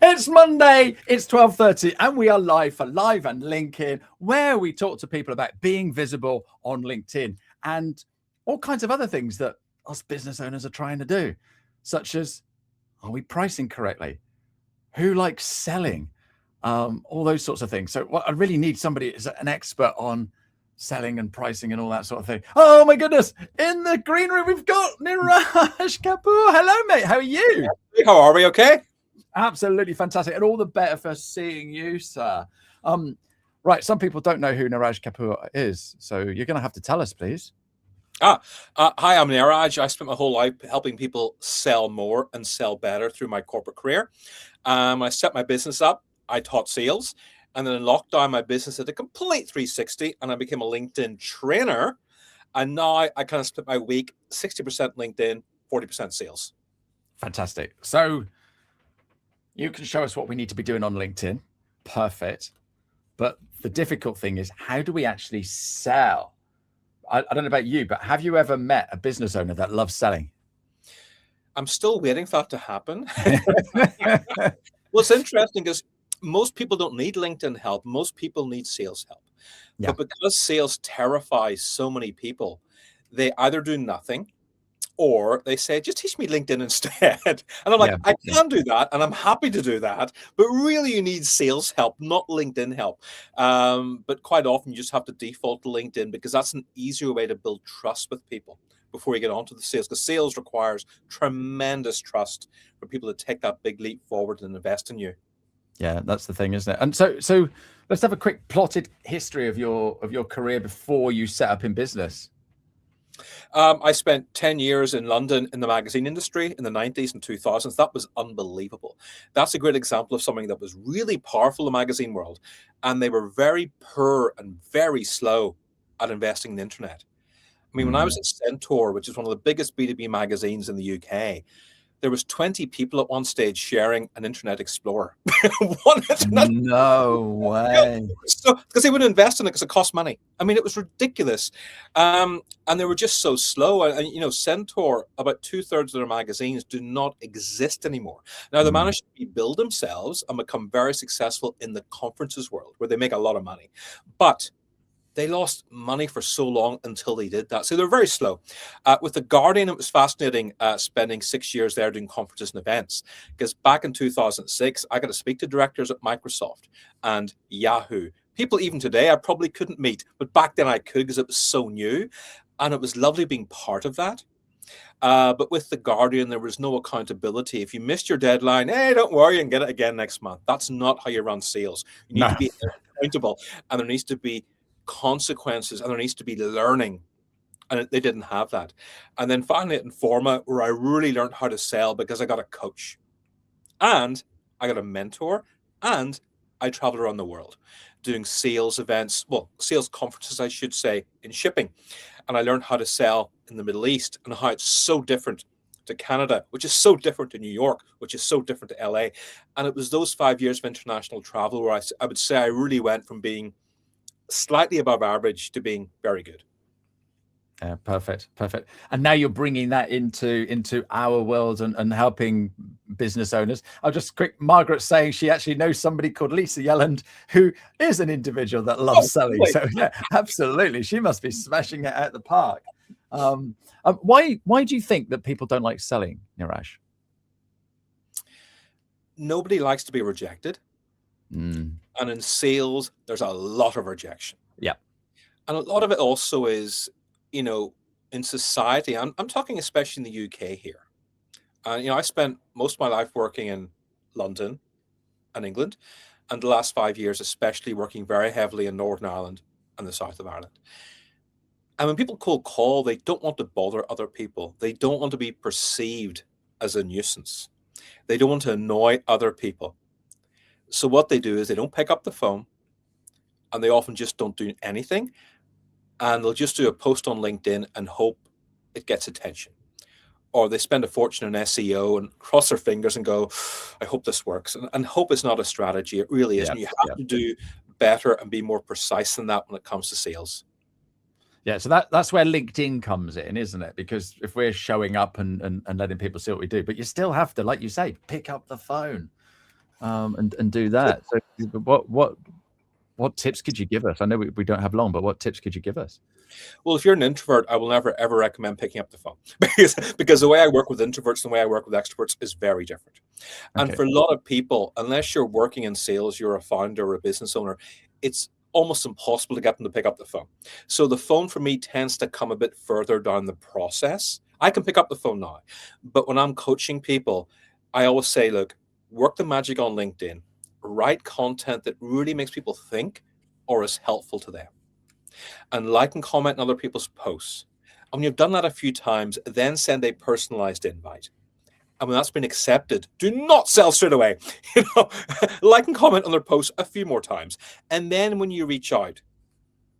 It's Monday, it's 12:30, and we are live for Live and LinkedIn, where we talk to people about being visible on LinkedIn and all kinds of other things that us business owners are trying to do, such as, are we pricing correctly? Who likes selling? All those sorts of things. So what I really need somebody is an expert on selling and pricing and all that sort of thing. Oh my goodness. In the green room, we've got Niraj Kapur. Hello, mate. How are you? How are we? Okay. Absolutely fantastic. And all the better for seeing you, sir. Right. Some people don't know who Niraj Kapur is. So you're going to have to tell us, please. Hi, I'm Niraj. I spent my whole life helping people sell more and sell better through my corporate career. I set my business up. I taught sales. And then in lockdown, my business did a complete 360 and I became a LinkedIn trainer. And now I kind of split my week 60% LinkedIn, 40% sales. Fantastic. So you can show us what we need to be doing on LinkedIn. Perfect. But the difficult thing is, how do we actually sell? I don't know about you, but have you ever met a business owner that loves selling? I'm still waiting for that to happen. What's interesting is most people don't need LinkedIn help. Most people need sales help. Yeah. But because sales terrifies so many people, they either do nothing or they say, just teach me LinkedIn instead. And I'm like, I can do that. And I'm happy to do that. But really, you need sales help, not LinkedIn help. But quite often, you just have to default to LinkedIn because that's an easier way to build trust with people before you get onto the sales. Because sales requires tremendous trust for people to take that big leap forward and invest in you. Yeah, that's the thing, isn't it? And so let's have a quick plotted history of your career before you set up in business. I spent 10 years in London in the magazine industry in the 90s and 2000s. That was unbelievable. That's a great example of something that was really powerful in the magazine world. And they were very poor and very slow at investing in the internet. I mean, when I was at Centaur, which is one of the biggest B2B magazines in the UK, there was 20 people at one stage sharing an Internet Explorer. No way. So, because they wouldn't invest in it because it cost money. I mean, it was ridiculous. And they were just so slow. And Centaur, about 2/3 of their magazines do not exist anymore. Now, they managed to rebuild themselves and become very successful in the conferences world, where they make a lot of money. But they lost money for so long until they did that. So they're very slow. With The Guardian, it was fascinating spending 6 years there doing conferences and events. Because back in 2006, I got to speak to directors at Microsoft and Yahoo. People even today I probably couldn't meet, but back then I could because it was so new. And it was lovely being part of that. But with The Guardian, there was no accountability. If you missed your deadline, hey, don't worry, you can get it again next month. That's not how you run sales. You need to be accountable, and there needs to be consequences, and there needs to be learning, and they didn't have that. And then finally at Informa, where I really learned how to sell because I got a coach and I got a mentor, and I traveled around the world doing sales events, sales conferences, I should say, in shipping. And I learned how to sell in the Middle East and how it's so different to Canada, which is so different to New York, which is so different to LA. And it was those 5 years of international travel where I would say I really went from being slightly above average to being very good. Yeah, perfect. And now you're bringing that into our world and helping business owners. I'll just Margaret saying she actually knows somebody called Lisa Yelland who is an individual that loves selling. So yeah, absolutely, she must be smashing it at the park. Why do you think that people don't like selling, Niraj? Nobody likes to be rejected. And in sales, there's a lot of rejection. Yeah. And a lot of it also is, in society, I'm talking especially in the UK here. I spent most of my life working in London and England, and the last 5 years, especially working very heavily in Northern Ireland and the south of Ireland. And when people cold call, they don't want to bother other people. They don't want to be perceived as a nuisance. They don't want to annoy other people. So what they do is they don't pick up the phone, and they often just don't do anything. And they'll just do a post on LinkedIn and hope it gets attention. Or they spend a fortune in SEO and cross their fingers and go, I hope this works. And hope is not a strategy. It really isn't. You have to do better and be more precise than that when it comes to sales. Yeah, so that's where LinkedIn comes in, isn't it? Because if we're showing up and letting people see what we do, but you still have to, like you say, pick up the phone. and do that. So what tips could you give us? I know we don't have long, but what tips could you give us? Well, if you're an introvert, I will never ever recommend picking up the phone because the way I work with introverts and the way I work with extroverts is very different. And Okay. for a lot of people, unless you're working in sales, you're a founder or a business owner, it's almost impossible to get them to pick up the phone. So the phone for me tends to come a bit further down the process. I can pick up the phone now, but when I'm coaching people, I always say, look, work the magic on LinkedIn, write content that really makes people think or is helpful to them, and like and comment on other people's posts. And when you've done that a few times, then send a personalized invite. And when that's been accepted, do not sell straight away. You know, like and comment on their posts a few more times. And then when you reach out,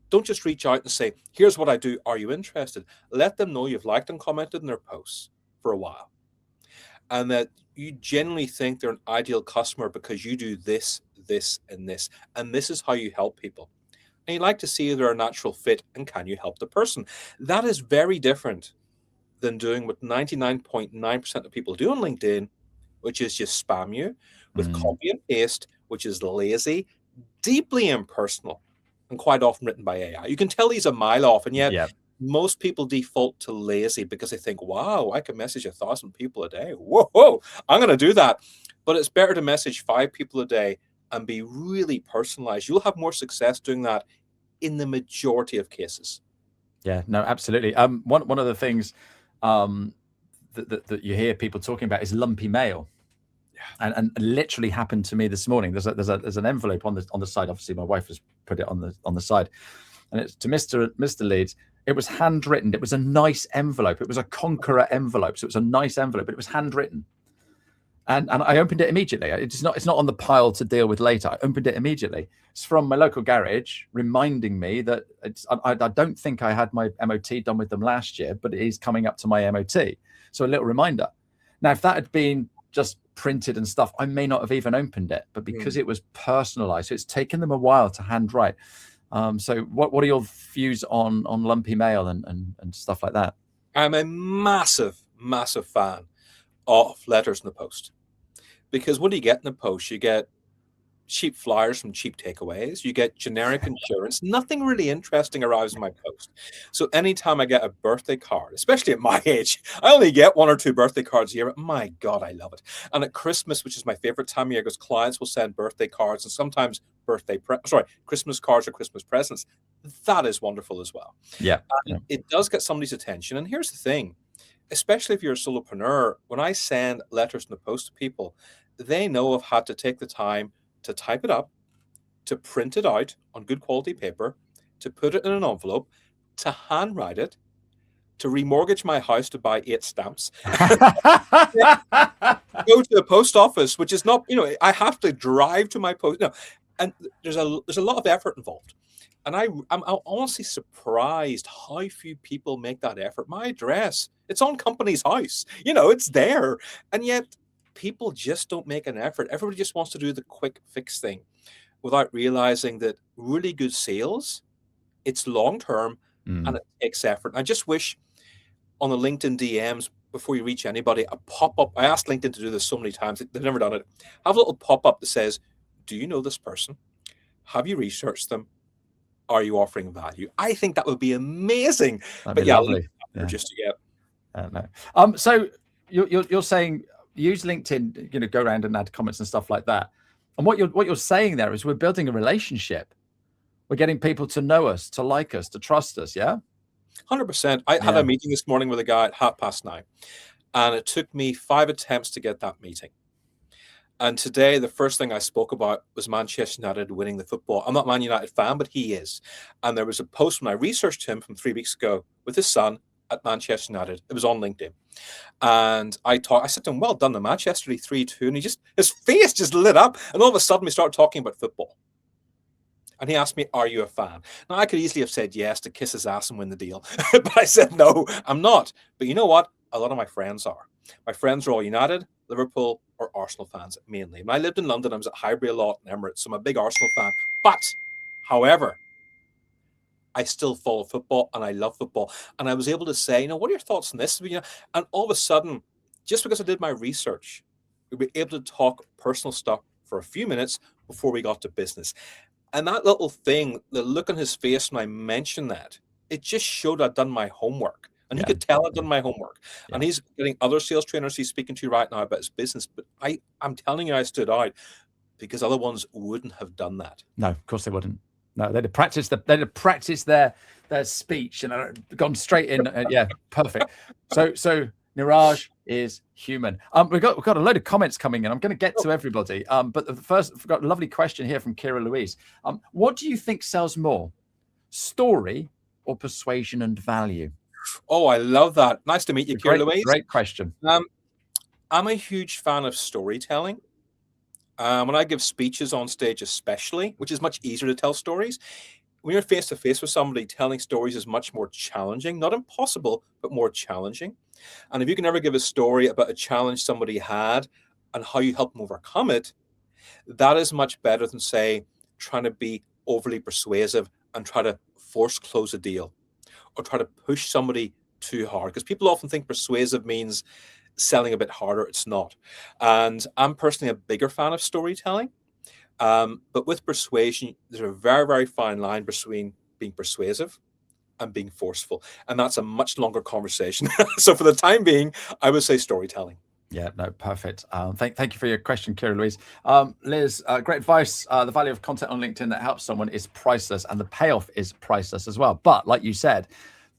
don't just reach out and say, here's what I do. Are you interested? Let them know you've liked and commented on their posts for a while. And that you genuinely think they're an ideal customer because you do this, this, and this. And this is how you help people. And you like to see if they're a natural fit and can you help the person. That is very different than doing what 99.9% of people do on LinkedIn, which is just spam you with copy and paste, which is lazy, deeply impersonal, and quite often written by AI. You can tell he's a mile off, and yet Yeah. most people default to lazy because they think, wow, I can message 1,000 people a day. Whoa, I'm going to do that. But it's better to message 5 people a day and be really personalized. You'll have more success doing that in the majority of cases. Yeah, no, absolutely. One of the things that you hear people talking about is lumpy mail. And literally happened to me this morning. There's an envelope on the side. Obviously, my wife has put it on the side, and it's to Mr. Leeds. It was handwritten. It was a nice envelope. It was a Conqueror envelope, so it was a nice envelope, but it was handwritten. And I opened it immediately. It's not on the pile to deal with later. I opened it immediately. It's from my local garage, reminding me that I don't think I had my MOT done with them last year, but it is coming up to my MOT. So a little reminder. Now, if that had been just printed and stuff, I may not have even opened it, but because it was personalized, so it's taken them a while to handwrite. So what are your views on lumpy mail and stuff like that? I'm a massive fan of letters in the post, because what do you get in the post? You get cheap flyers from cheap takeaways. You get generic insurance. Nothing really interesting arrives in my post. So anytime I get a birthday card, especially at my age, I only get 1 or 2 birthday cards a year, but my God, I love it. And at Christmas, which is my favorite time of year, because clients will send birthday cards and sometimes Christmas cards or Christmas presents. That is wonderful as well. Yeah. It does get somebody's attention. And here's the thing, especially if you're a solopreneur, when I send letters in the post to people, they know I've had to take the time to type it up, to print it out on good quality paper, to put it in an envelope, to handwrite it, to remortgage my house to buy 8 stamps, go to the post office, which is not, I have to drive to my post. No, and there's a lot of effort involved. And I'm honestly surprised how few people make that effort. My address, it's on company's house, it's there. And yet people just don't make an effort. Everybody just wants to do the quick fix thing without realizing that really good sales, it's long term and it takes effort. I just wish on the LinkedIn DMs, before you reach anybody, a pop-up. I asked LinkedIn to do this so many times. They've never done it. Have a little pop-up that says, do you know this person? Have you researched them? Are you offering value? I think that would be amazing. That'd be lovely. Just to get. No. So you're saying use LinkedIn, go around and add comments and stuff like that. And what you're saying there is we're building a relationship. We're getting people to know us, to like us, to trust us. Yeah. 100%. I had a meeting this morning with a guy at 9:30, and it took me 5 attempts to get that meeting. And today, the first thing I spoke about was Manchester United winning the football. I'm not a Man United fan, but he is. And there was a post when I researched him from 3 weeks ago with his son at Manchester United. It was on LinkedIn. And I said to him, well done, the match yesterday, 3-2. And his face just lit up. And all of a sudden, we started talking about football. And he asked me, are you a fan? Now, I could easily have said yes to kiss his ass and win the deal. But I said, no, I'm not. But you know what? A lot of my friends are. My friends are all United, Liverpool, or Arsenal fans mainly. When I lived in London, I was at Highbury a lot in Emirates, so I'm a big Arsenal fan. But, however, I still follow football and I love football. And I was able to say, what are your thoughts on this? And all of a sudden, just because I did my research, we were able to talk personal stuff for a few minutes before we got to business. And that little thing, the look on his face when I mentioned that, it just showed I'd done my homework. And he could tell I'd done my homework. Yeah. And he's getting other sales trainers he's speaking to right now about his business. But I'm telling you, I stood out because other ones wouldn't have done that. No, of course they wouldn't. No, they'd have practiced their speech and gone straight in. Yeah, perfect. So Niraj is human. We've got a load of comments coming in. I'm going to get to everybody. But the first, we've got a lovely question here from Kira Louise. What do you think sells more, story or persuasion and value? Oh, I love that. Nice to meet you, Kira Louise. Great question. I'm a huge fan of storytelling. When I give speeches on stage, especially, which is much easier to tell stories, when you're face to face with somebody, telling stories is much more challenging, not impossible, but more challenging. And if you can ever give a story about a challenge somebody had and how you help them overcome it, that is much better than, say, trying to be overly persuasive and try to force close a deal or try to push somebody too hard. Because people often think persuasive means selling a bit harder. It's not. And I'm personally a bigger fan of storytelling. But with persuasion, there's a very, very fine line between being persuasive and being forceful. And that's a much longer conversation. So for the time being, I would say storytelling. Yeah, no, perfect. Thank you for your question, Kira Louise. Liz, great advice. The value of content on LinkedIn that helps someone is priceless, and the payoff is priceless as well. But like you said,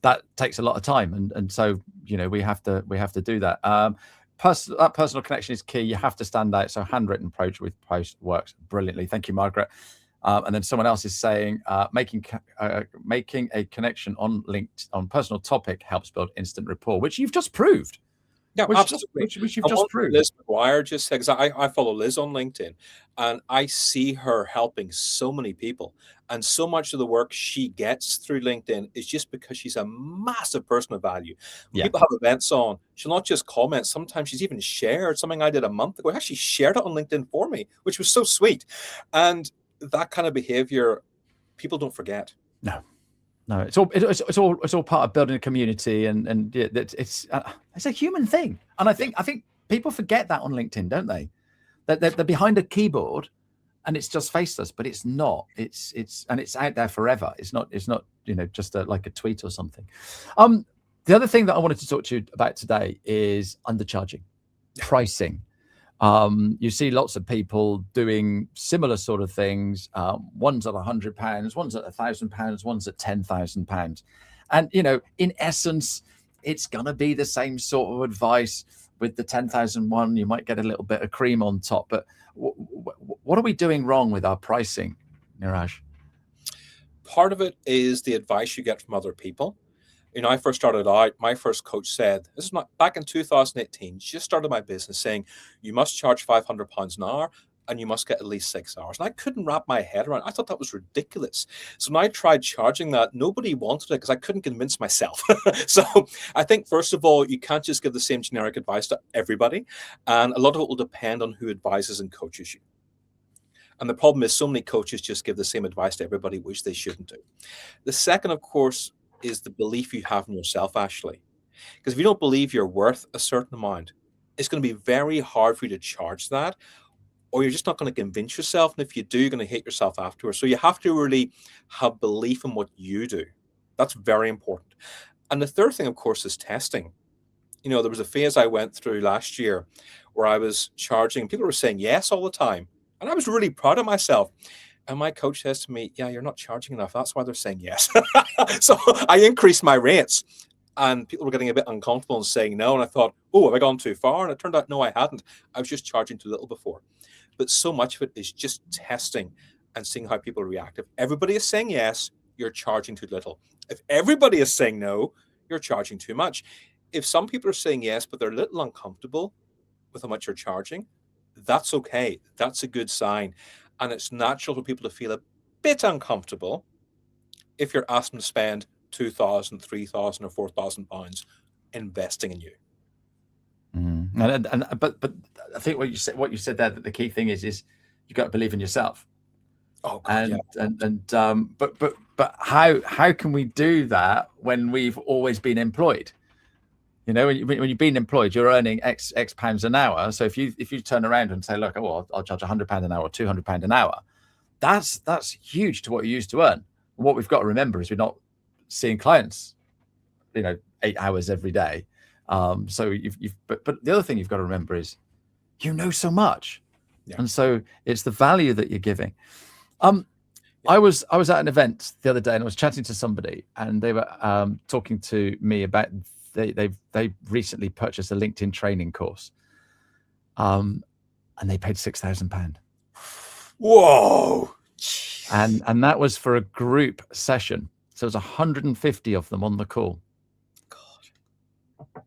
that takes a lot of time, and so we have to do that. That personal connection is key. You have to stand out. So handwritten approach with post works brilliantly. Thank you, Margaret. And then someone else is saying making a connection on LinkedIn on personal topic helps build instant rapport, which you've just proved. Yeah, absolutely. Which you've just proved. Liz McGuire just said, because I follow Liz on LinkedIn, and I see her helping so many people. And so much of the work she gets through LinkedIn is just because she's a massive person of value. When people have events on, she'll not just comment. Sometimes she's even shared something I did a month ago. I actually shared it on LinkedIn for me, which was so sweet. And that kind of behavior, people don't forget. No, it's all part of building a community, and it's a human thing. And I think people forget that on LinkedIn, don't they? That they're behind a keyboard, and it's just faceless, but it's not. It's out there forever. It's not just like a tweet or something. The other thing that I wanted to talk to you about today is undercharging, pricing. You see lots of people doing similar sort of things. One's at £100, one's at £1,000, one's at £10,000. And, in essence, it's going to be the same sort of advice. With the 10,001, you might get a little bit of cream on top. But what are we doing wrong with our pricing, Niraj? Part of it is the advice you get from other people. I first started out, my first coach said, this is back in 2018, just started my business, saying, you must charge £500 an hour and you must get at least 6 hours. And I couldn't wrap my head around it. I thought that was ridiculous. So when I tried charging that, nobody wanted it because I couldn't convince myself. So I think, first of all, you can't just give the same generic advice to everybody. And a lot of it will depend on who advises and coaches you. And the problem is so many coaches just give the same advice to everybody, which they shouldn't do. The second, of course, is the belief you have in yourself, Ashley. Because if you don't believe you're worth a certain amount, it's going to be very hard for you to charge that, or you're just not going to convince yourself. And if you do, you're going to hate yourself afterwards. So you have to really have belief in what you do. That's very important. And the third thing, of course, is testing. There was a phase I went through last year where I was charging. People were saying yes all the time. And I was really proud of myself. And my coach says to me, yeah, you're not charging enough. That's why they're saying yes. So I increased my rates and people were getting a bit uncomfortable and saying no. And I thought, oh, have I gone too far? And it turned out, no, I hadn't. I was just charging too little before. But so much of it is just testing and seeing how people react. If everybody is saying yes, you're charging too little. If everybody is saying no, you're charging too much. If some people are saying yes, but they're a little uncomfortable with how much you're charging, that's okay. That's a good sign. And it's natural for people to feel a bit uncomfortable if you're asking them to spend £2,000, £3,000 or £4,000 investing in you. But I think what you said there, that the key thing is you got to believe in yourself. Oh, God, but how can we do that when we've always been employed? You know, when you've been employed, you're earning X pounds an hour. So if you turn around and say, look, oh, I'll charge £100 an hour or £200 an hour, that's huge to what you used to earn. And what we've got to remember is we're not seeing clients, 8 hours every day. So but the other thing you've got to remember is, so much, and so it's the value that you're giving. I was at an event the other day and I was chatting to somebody, and they were talking to me about they recently purchased a LinkedIn training course, and they paid £6,000. Whoa! And that was for a group session. So there's 150 of them on the call. God.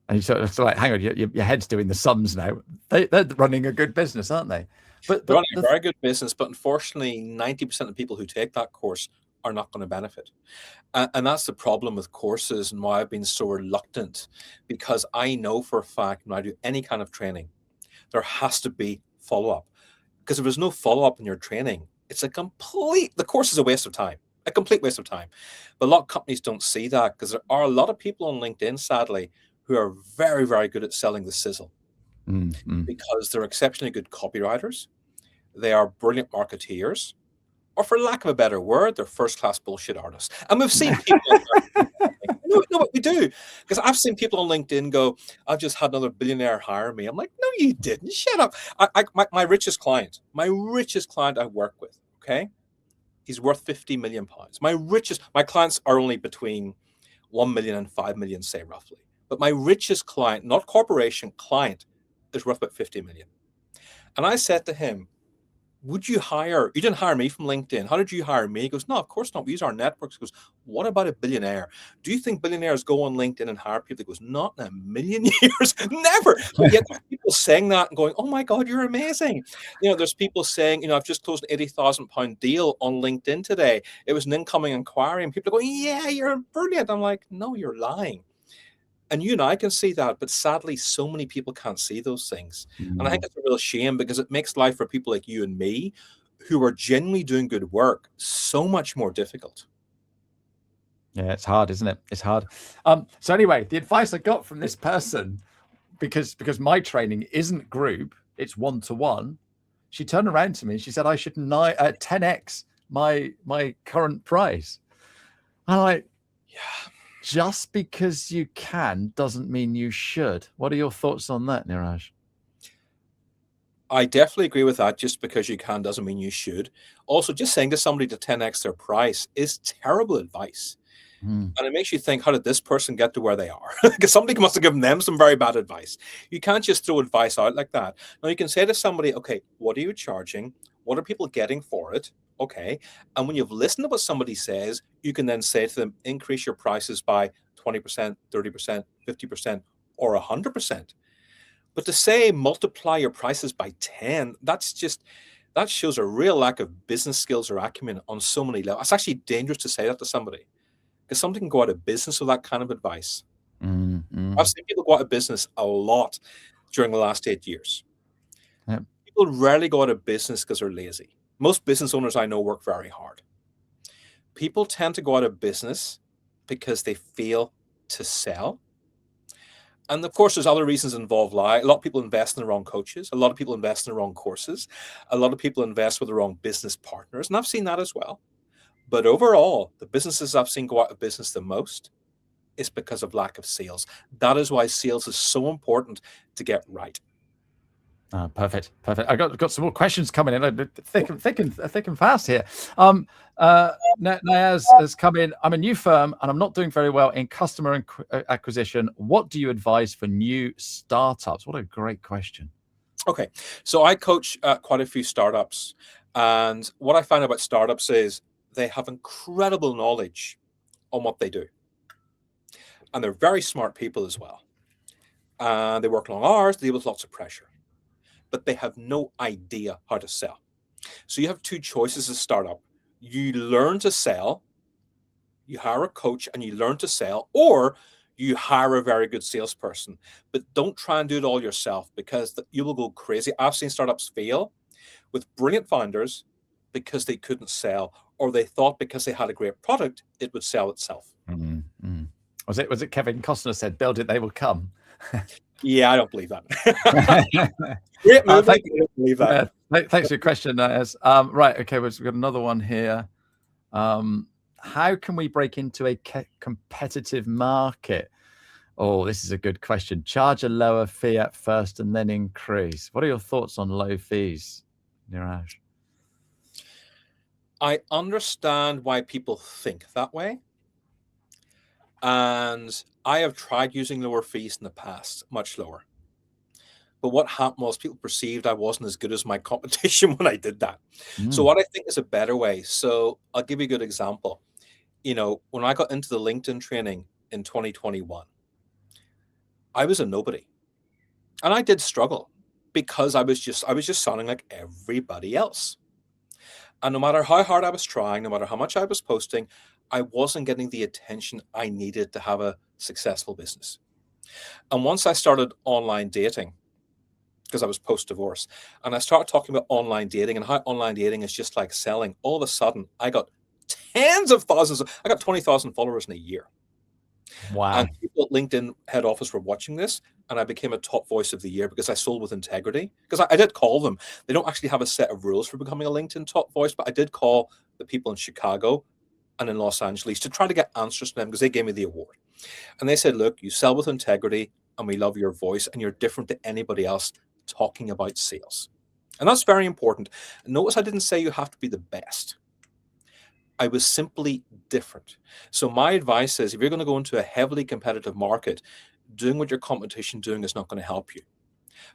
And you sort of like, hang on, your head's doing the sums now. They're running a good business, aren't they? But they're running a very good business, but unfortunately, 90% of people who take that course are not going to benefit. And that's the problem with courses and why I've been so reluctant, because I know for a fact when I do any kind of training, there has to be follow-up. Because if there's no follow-up in your training, the course is a waste of time, a complete waste of time. But a lot of companies don't see that, because there are a lot of people on LinkedIn, sadly, who are very, very good at selling the sizzle, because they're exceptionally good copywriters. They are brilliant marketeers, or for lack of a better word, they're first-class bullshit artists. And we've seen people no, what we do, because I've seen people on LinkedIn go, I've just had another billionaire hire me. I'm like, no, you didn't. Shut up. My richest client I work with, okay, he's worth £50 million. My clients are only between 1 million and 5 million, say, roughly. But my richest client, not corporation, client, is worth about 50 million. And I said to him, you didn't hire me from LinkedIn. How did you hire me? He goes, no, of course not. We use our networks. He goes, what about a billionaire? Do you think billionaires go on LinkedIn and hire people? He goes, not in a million years. Never. But yet there's people saying that and going, oh my God, you're amazing. There's people saying, I've just closed an £80,000 deal on LinkedIn today. It was an incoming inquiry, and people are going, yeah, you're brilliant. I'm like, no, you're lying. And you and I can see that, but sadly, so many people can't see those things. And I think it's a real shame, because it makes life for people like you and me, who are genuinely doing good work, so much more difficult. Yeah, it's hard, isn't it? It's hard. So anyway, the advice I got from this person, because my training isn't group, it's one-to-one, she turned around to me and she said I should 10x my current price. I'm like, yeah. Just because you can doesn't mean you should. What are your thoughts on that, Niraj? I definitely agree with that. Just because you can doesn't mean you should. Also, just saying to somebody to 10x their price is terrible advice. And it makes you think, how did this person get to where they are? Because somebody must have given them some very bad advice. You can't just throw advice out like that. Now, you can say to somebody, okay, what are you charging? What are people getting for it? Okay. And when you've listened to what somebody says, you can then say to them, increase your prices by 20%, 30%, 50%, or 100%. But to say multiply your prices by 10, that shows a real lack of business skills or acumen on so many levels. It's actually dangerous to say that to somebody, because somebody can go out of business with that kind of advice. I've seen people go out of business a lot during the last 8 years. Yep. People rarely go out of business because they're lazy. Most business owners I know work very hard. People tend to go out of business because they fail to sell. And of course, there's other reasons involved. A lot of people invest in the wrong coaches. A lot of people invest in the wrong courses. A lot of people invest with the wrong business partners. And I've seen that as well. But overall, the businesses I've seen go out of business the most is because of lack of sales. That is why sales is so important to get right. Perfect. I got some more questions coming in. Thick and fast here. Naz has come in. I'm a new firm and I'm not doing very well in customer acquisition. What do you advise for new startups? What a great question. Okay, so I coach quite a few startups, and what I find about startups is they have incredible knowledge on what they do, and they're very smart people as well. And they work long hours, they deal with lots of pressure, but they have no idea how to sell. So you have two choices as a startup. You learn to sell, you hire a coach and you learn to sell, or you hire a very good salesperson. But don't try and do it all yourself, because you will go crazy. I've seen startups fail with brilliant founders because they couldn't sell, or they thought because they had a great product, it would sell itself. Was it Kevin Costner said, "Build it, they will come"? Yeah, I don't believe that. Great movie. Thank I don't believe that. Thanks for your question, Naz. Right, okay, we've got another one here. How can we break into a competitive market? Oh, this is a good question. Charge a lower fee at first and then increase. What are your thoughts on low fees, Niraj? I understand why people think that way. And I have tried using lower fees in the past, much lower. But what happened was people perceived I wasn't as good as my competition when I did that. So what I think is a better way. So I'll give you a good example. When I got into the LinkedIn training in 2021, I was a nobody. And I did struggle because I was just sounding like everybody else. And no matter how hard I was trying, no matter how much I was posting, I wasn't getting the attention I needed to have a successful business. And once I started online dating, because I was post-divorce, and I started talking about online dating and how online dating is just like selling, all of a sudden I got tens of thousands. I got 20,000 followers in a year. Wow. And people at LinkedIn head office were watching this, and I became a top voice of the year because I sold with integrity. Because I did call them. They don't actually have a set of rules for becoming a LinkedIn top voice, but I did call the people in Chicago and in Los Angeles to try to get answers from them because they gave me the award. And they said, look, you sell with integrity and we love your voice and you're different to anybody else talking about sales. And that's very important. Notice I didn't say you have to be the best. I was simply different. So my advice is if you're going to go into a heavily competitive market, doing what your competition doing is not going to help you.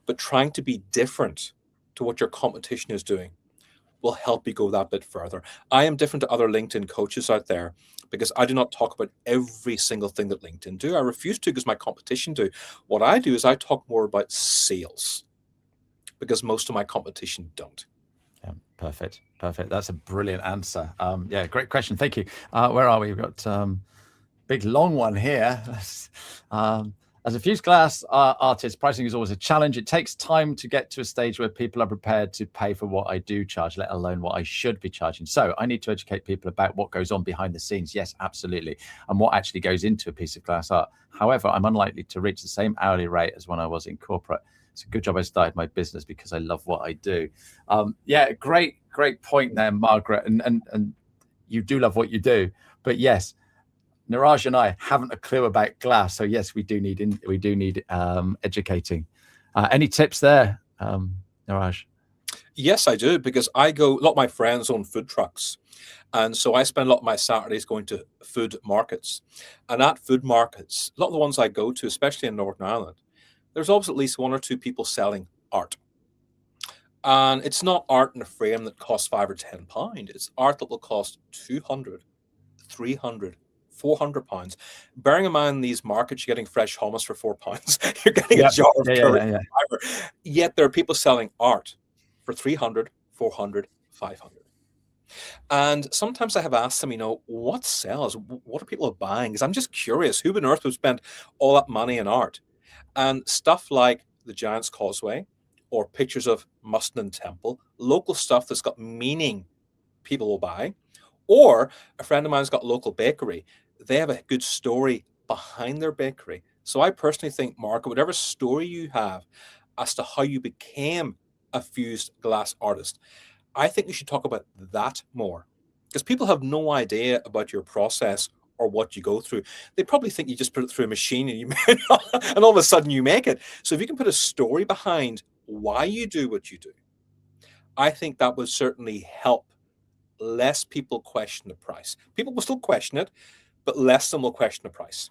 But trying to be different to what your competition is doing will help you go that bit further. I am different to other LinkedIn coaches out there because I do not talk about every single thing that LinkedIn do. I refuse to because my competition do. What I do is I talk more about sales because most of my competition don't. Yeah, perfect. That's a brilliant answer. Yeah, great question. Thank you. Where are we? We've got big long one here. As a fused glass artist, pricing is always a challenge. It takes time to get to a stage where people are prepared to pay for what I do charge, let alone what I should be charging. So I need to educate people about what goes on behind the scenes. Yes, absolutely. And what actually goes into a piece of glass art. However, I'm unlikely to reach the same hourly rate as when I was in corporate. It's a good job I started my business because I love what I do. Yeah, great point there, Margaret. And you do love what you do. But yes, Niraj and I haven't a clue about glass, so yes, we do need educating. Any tips there, Niraj? Yes, I do, because a lot of my friends own food trucks. And so I spend a lot of my Saturdays going to food markets. And at food markets, a lot of the ones I go to, especially in Northern Ireland, there's always at least one or two people selling art. And it's not art in a frame that costs £5 or £10. It's art that will cost 200, 300, £400. Bearing in mind these markets, you're getting fresh hummus for £4. You're getting a jar of curry. Yet there are people selling art for 300, 400, 500. And sometimes I have asked them, what sells? What are people buying? Because I'm just curious, who on earth would spend all that money in art? And stuff like the Giant's Causeway or pictures of Musselman Temple, local stuff that's got meaning people will buy. Or a friend of mine's got a local bakery. They have a good story behind their bakery. So I personally think, Mark, whatever story you have as to how you became a fused glass artist, I think you should talk about that more. Because people have no idea about your process or what you go through. They probably think you just put it through a machine and and all of a sudden you make it. So if you can put a story behind why you do what you do, I think that would certainly help less people question the price. People will still question it, but less of them will question the price.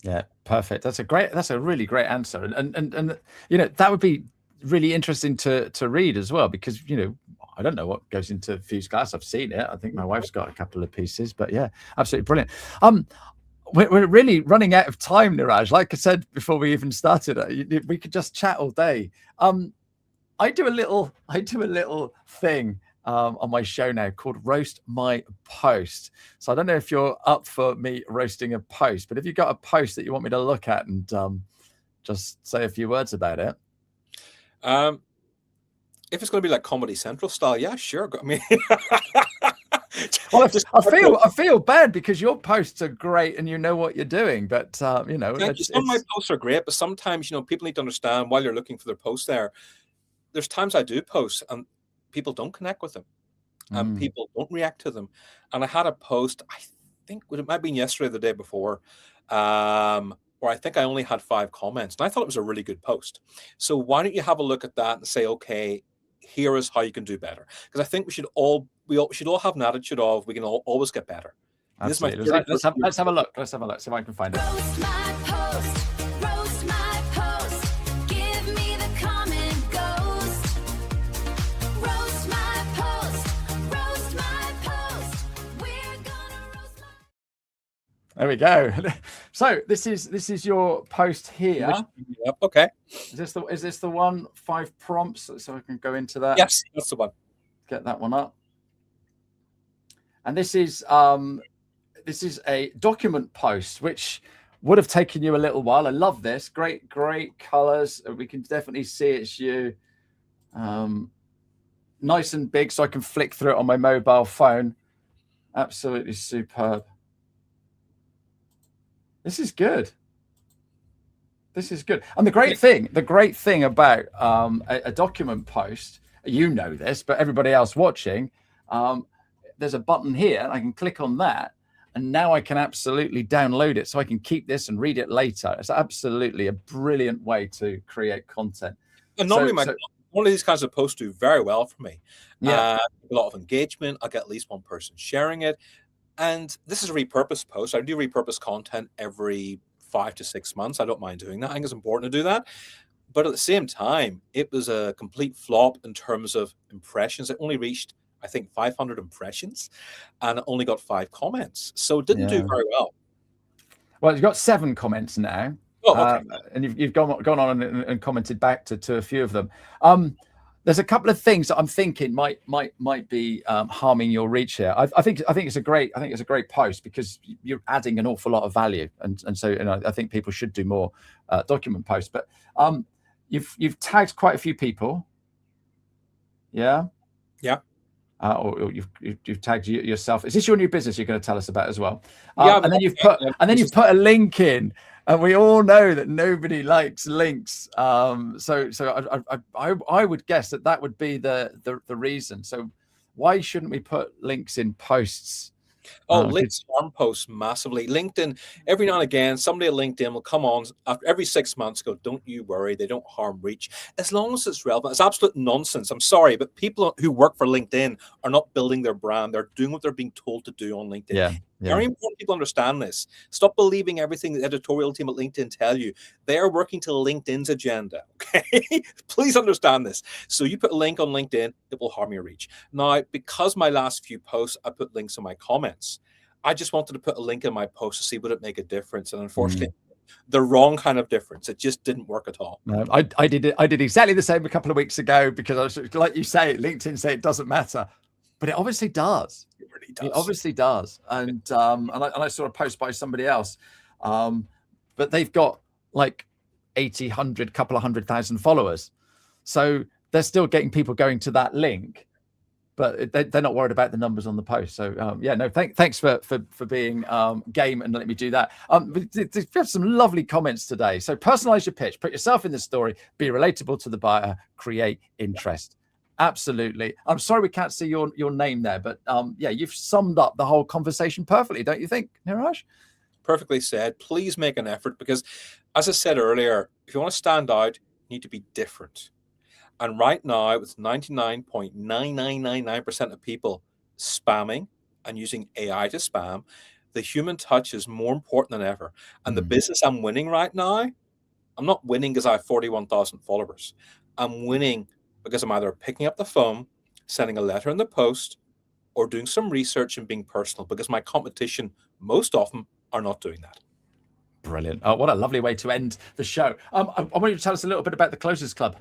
Yeah, perfect. That's a really great answer. And that would be really interesting to read as well, because I don't know what goes into fused glass. I've seen it. I think my wife's got a couple of pieces, but yeah, absolutely brilliant. We're really running out of time, Niraj. Like I said before we even started, we could just chat all day. I do a little thing on my show now called Roast My Post. So I don't know if you're up for me roasting a post, but if you've got a post that you want me to look at and just say a few words about it. If it's going to be like Comedy Central style, yeah, sure. I mean, Well, Just I feel bad because your posts are great and you know what you're doing, but you know, thank you. Some of my posts are great, but sometimes, you know, people need to understand while you're looking for their posts there's times I do posts and people don't connect with them and people don't react to them. And I had a post, I think it might have been yesterday or the day before, where I think I only had 5 comments. And I thought it was a really good post. So why don't you have a look at that and say, okay, here is how you can do better. Because I think we should all have an attitude of we can always get better. Absolutely. Let's have a look. Let's have a look. See if I can find it. Roast my post. Roast my post. Give me the comment ghost. Roast my post. Roast my post. We're gonna roast my. There we go. So this is your post here. Yep. Okay. Is this the one? 5 prompts, so I can go into that. Yes, that's the one. Get that one up. And this is a document post, which would have taken you a little while. I love this. Great colors. We can definitely see it's you. Nice and big, so I can flick through it on my mobile phone. Absolutely superb. This is good. This is good. And the great thing about a document post, you know this, but everybody else watching, there's a button here. I can click on that, and now I can absolutely download it, so I can keep this and read it later. It's absolutely a brilliant way to create content. And normally, one of these kinds of posts do very well for me. Yeah, a lot of engagement. I get at least one person sharing it. And this is a repurposed post. I do repurpose content every 5 to 6 months. I don't mind doing that. I think it's important to do that. But at the same time, it was a complete flop in terms of impressions. It only reached, I think, 500 impressions, and it only got 5 comments. So it didn't do very well. Well, you've got 7 comments now. Oh, okay. And you've gone on and commented back to a few of them. There's a couple of things that I'm thinking might be harming your reach here. I think it's a great post because you're adding an awful lot of value, and so I think people should do more document posts. But you've tagged quite a few people, yeah. Or you've tagged yourself. Is this your new business you're going to tell us about as well? And then you've put a link in. And we all know that nobody likes links. So I would guess that would be the reason. So why shouldn't we put links in posts? Links harm posts massively. LinkedIn, every now and again, somebody at LinkedIn will come on after every 6 months, go, don't you worry, they don't harm reach. As long as it's relevant. It's absolute nonsense. I'm sorry, but people who work for LinkedIn are not building their brand. They're doing what they're being told to do on LinkedIn. Yeah. Very important people understand this. Stop believing everything the editorial team at LinkedIn tell you. They are working to LinkedIn's agenda. Okay, please understand this. So you put a link on LinkedIn, it will harm your reach. Now, because my last few posts, I put links in my comments. I just wanted to put a link in my post to see would it make a difference, and unfortunately, the wrong kind of difference. It just didn't work at all. No, I did exactly the same a couple of weeks ago because I was like you say, LinkedIn say it doesn't matter. But it obviously does. It really does. It obviously does. And I saw a post by somebody else, but they've got like 80, 100, couple of 100,000 followers. So they're still getting people going to that link, but they're not worried about the numbers on the post. So thanks for being game and letting me do that. We've got some lovely comments today. So personalize your pitch, put yourself in the story, be relatable to the buyer, create interest. Absolutely. I'm sorry we can't see your name there, but you've summed up the whole conversation perfectly, don't you think, Niraj? Perfectly said. Please make an effort because, as I said earlier, if you want to stand out, you need to be different. And right now, with 99.9999% of people spamming and using AI to spam, the human touch is more important than ever. And the business I'm winning right now, I'm not winning because I have 41,000 followers. I'm winning because I'm either picking up the phone, sending a letter in the post, or doing some research and being personal, because my competition most often are not doing that. Brilliant. Oh, what a lovely way to end the show. I want you to tell us a little bit about the Closers Club.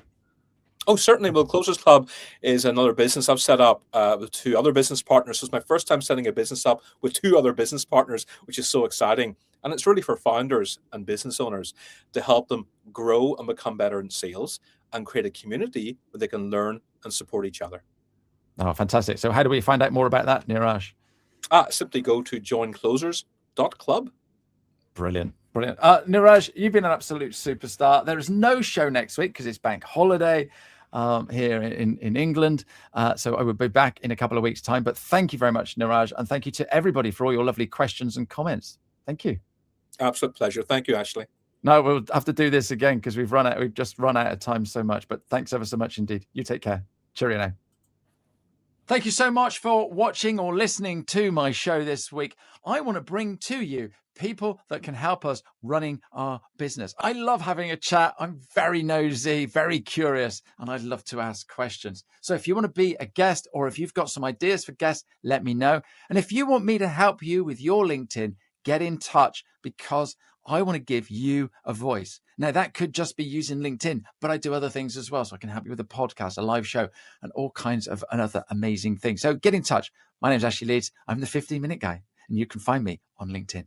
Oh, certainly. Well, Closers Club is another business I've set up with 2 other business partners. So it's my first time setting a business up with 2 other business partners, which is so exciting. And it's really for founders and business owners to help them grow and become better in sales and create a community where they can learn and support each other. Oh, fantastic. So how do we find out more about that, Niraj? Simply go to joinclosers.club. Brilliant. Brilliant. Niraj, you've been an absolute superstar. There is no show next week because it's bank holiday here in England. So I will be back in a couple of weeks' time. But thank you very much, Niraj. And thank you to everybody for all your lovely questions and comments. Thank you. Absolute pleasure. Thank you, Ashley. No, we'll have to do this again because we've just run out of time so much. But thanks ever so much indeed. You take care. Cheerio now. Thank you so much for watching or listening to my show this week. I want to bring to you people that can help us running our business. I love having a chat. I'm very nosy, very curious, and I'd love to ask questions. So if you want to be a guest or if you've got some ideas for guests, let me know. And if you want me to help you with your LinkedIn, get in touch because I want to give you a voice. Now, that could just be using LinkedIn, but I do other things as well. So I can help you with a podcast, a live show, and all kinds of other amazing things. So get in touch. My name is Ashley Leeds. I'm the 15-minute guy, and you can find me on LinkedIn.